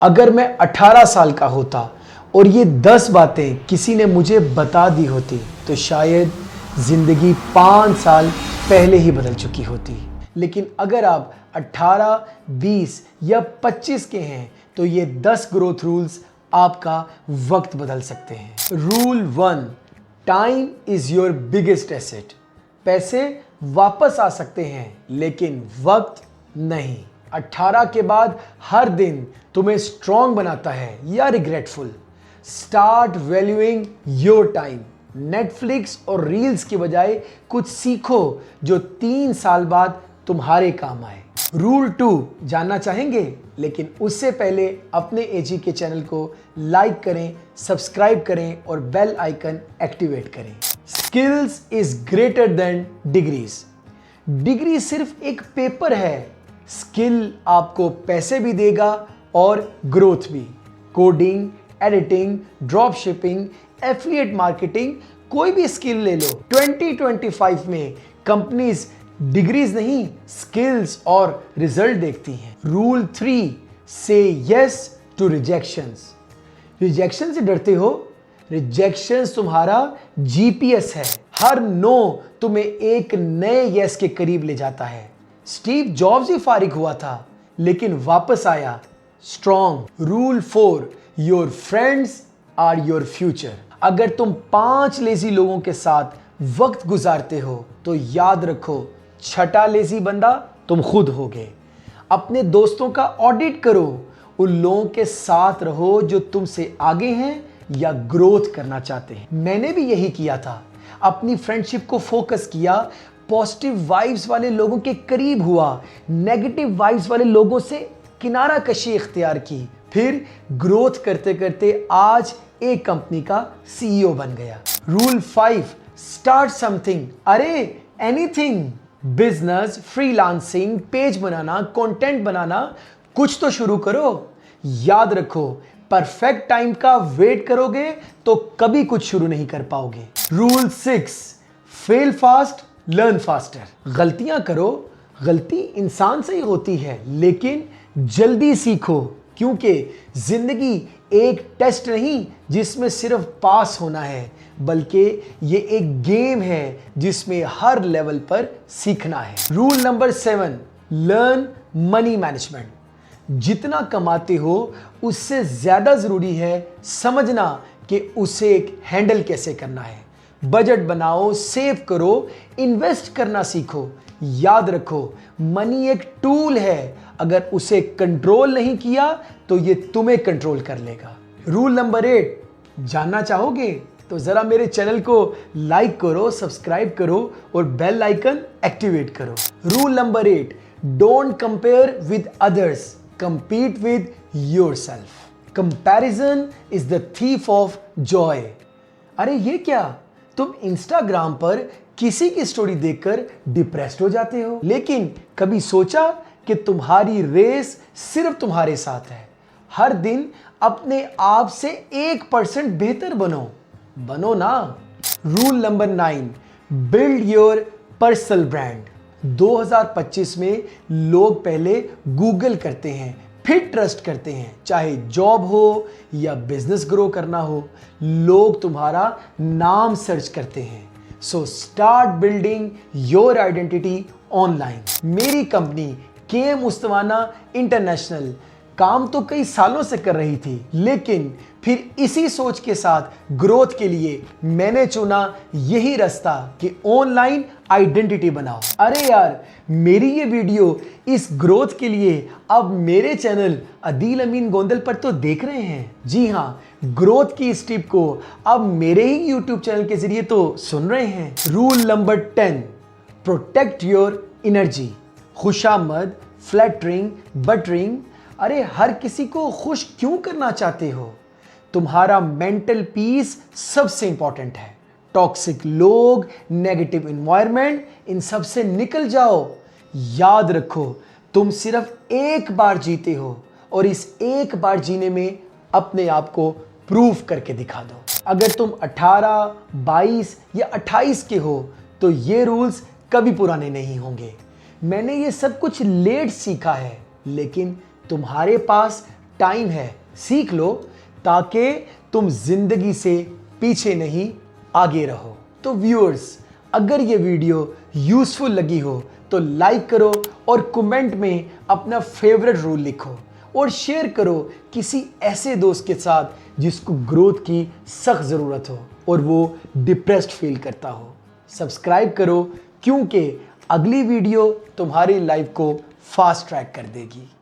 अगर मैं 18 साल का होता और ये 10 बातें किसी ने मुझे बता दी होती तो शायद ज़िंदगी 5 साल पहले ही बदल चुकी होती। लेकिन अगर आप 18, 20 या 25 के हैं तो ये 10 ग्रोथ रूल्स आपका वक्त बदल सकते हैं। Rule 1, time is your biggest asset. पैसे वापस आ सकते हैं लेकिन वक्त नहीं। 18 के बाद हर दिन तुम्हें स्ट्रॉन्ग बनाता है या regretful. Start valuing your time. Netflix और रील्स की बजाय कुछ सीखो जो 3 साल बाद तुम्हारे काम आए। रूल 2 जानना चाहेंगे? लेकिन उससे पहले अपने एजी के चैनल को लाइक करें, सब्सक्राइब करें और बेल आइकन एक्टिवेट करें। Skills is greater than degrees. Degree सिर्फ एक पेपर है, स्किल आपको पैसे भी देगा और ग्रोथ भी। Coding, editing, drop shipping, affiliate marketing, कोई भी स्किल ले लो। 2025 में कंपनीज डिग्रीज नहीं, स्किल्स और रिजल्ट देखती हैं। रूल 3, से यस टू रिजेक्शंस। रिजेक्शन से डरते हो? रिजेक्शंस तुम्हारा जीपीएस है। हर नो तुम्हें एक नए यस के करीब ले जाता है। स्टीव जॉब्स ही फारिग हुआ था लेकिन वापस आया strong. Rule 4, your friends are your future. अगर तुम 5 लेजी लोगों के साथ वक्त गुजारते हो तो याद रखो, छठा लेजी बंदा तुम खुद होगे। अपने दोस्तों का ऑडिट करो, उन लोगों के साथ रहो जो तुमसे आगे हैं या ग्रोथ करना चाहते हैं। मैंने भी यही किया था, अपनी फ्रेंडशिप को फोकस किया, पॉजिटिव वाइब्स वाले लोगों के करीब हुआ, नेगेटिव वाइब्स वाले लोगों से किनारा कशी इख्तियार की, फिर ग्रोथ करते करते आज एक कंपनी का सीईओ बन गया। Rule 5, start something. अरे एनीथिंग, बिजनेस, फ्रीलांसिंग, पेज बनाना, कंटेंट बनाना, कुछ तो शुरू करो। याद रखो, परफेक्ट टाइम का वेट करोगे तो कभी कुछ शुरू नहीं कर पाओगे। Rule 6, fail fast, learn faster. गलतियां करो, गलती इंसान से ही होती है लेकिन जल्दी सीखो, क्योंकि जिंदगी एक टेस्ट नहीं जिसमें सिर्फ पास होना है, बल्कि ये एक गेम है जिसमें हर लेवल पर सीखना है। Rule number 7, learn money management. जितना कमाते हो उससे ज्यादा जरूरी है समझना कि उसे हैंडल कैसे करना है। बजट बनाओ, सेव करो, इन्वेस्ट करना सीखो। याद रखो, मनी एक टूल है, अगर उसे कंट्रोल नहीं किया तो ये तुम्हें कंट्रोल कर लेगा। रूल नंबर 8, जानना चाहोगे तो जरा मेरे चैनल को लाइक करो, सब्सक्राइब करो और बेल आइकन एक्टिवेट करो। Rule number 8, don't compare with others, compete with yourself. Comparison is the thief of Joy. अरे ये क्या, तुम इंस्टाग्राम पर किसी की स्टोरी देखकर डिप्रेस्ड हो जाते हो, लेकिन कभी सोचा कि तुम्हारी रेस सिर्फ तुम्हारे साथ है। हर दिन अपने आप से 1% बेहतर बनो ना। Rule number 9, build your personal brand. 2025 में लोग पहले गूगल करते हैं, फिर ट्रस्ट करते हैं। चाहे जॉब हो या बिजनेस ग्रो करना हो, लोग तुम्हारा नाम सर्च करते हैं। So start building your identity online. मेरी कंपनी के मुस्तवाना इंटरनेशनल काम तो कई सालों से कर रही थी, लेकिन फिर इसी सोच के साथ ग्रोथ के लिए मैंने चुना यही रास्ता कि ऑनलाइन आइडेंटिटी बनाओ। अरे यार, मेरी ये वीडियो इस ग्रोथ के लिए अब मेरे चैनल अदील अमीन गोंदल पर तो देख रहे हैं। जी हाँ, ग्रोथ की इस टिप को अब मेरे ही यूट्यूब चैनल के जरिए तो सुन रहे हैं। Rule number 10, protect your energy. खुशामद, फ्लैटरिंग, बटरिंग, अरे हर किसी को खुश क्यों करना चाहते हो? तुम्हारा मेंटल पीस सबसे इंपॉर्टेंट है। टॉक्सिक लोग, नेगेटिव एनवायरनमेंट, इन सब से निकल जाओ। याद रखो, तुम सिर्फ एक बार जीते हो और इस एक बार जीने में अपने आप को प्रूव करके दिखा दो। अगर तुम 18, 22 या 28 के हो तो ये रूल्स कभी पुराने नहीं होंगे। मैंने ये सब कुछ लेट सीखा है, लेकिन तुम्हारे पास टाइम है, सीख लो ताकि तुम जिंदगी से पीछे नहीं आगे रहो। तो व्यूअर्स, अगर ये वीडियो यूजफुल लगी हो तो लाइक करो और कमेंट में अपना फेवरेट रूल लिखो और शेयर करो किसी ऐसे दोस्त के साथ जिसको ग्रोथ की सख्त ज़रूरत हो और वो डिप्रेस्ड फील करता हो। सब्सक्राइब करो क्योंकि अगली वीडियो तुम्हारी लाइफ को फास्ट ट्रैक कर देगी।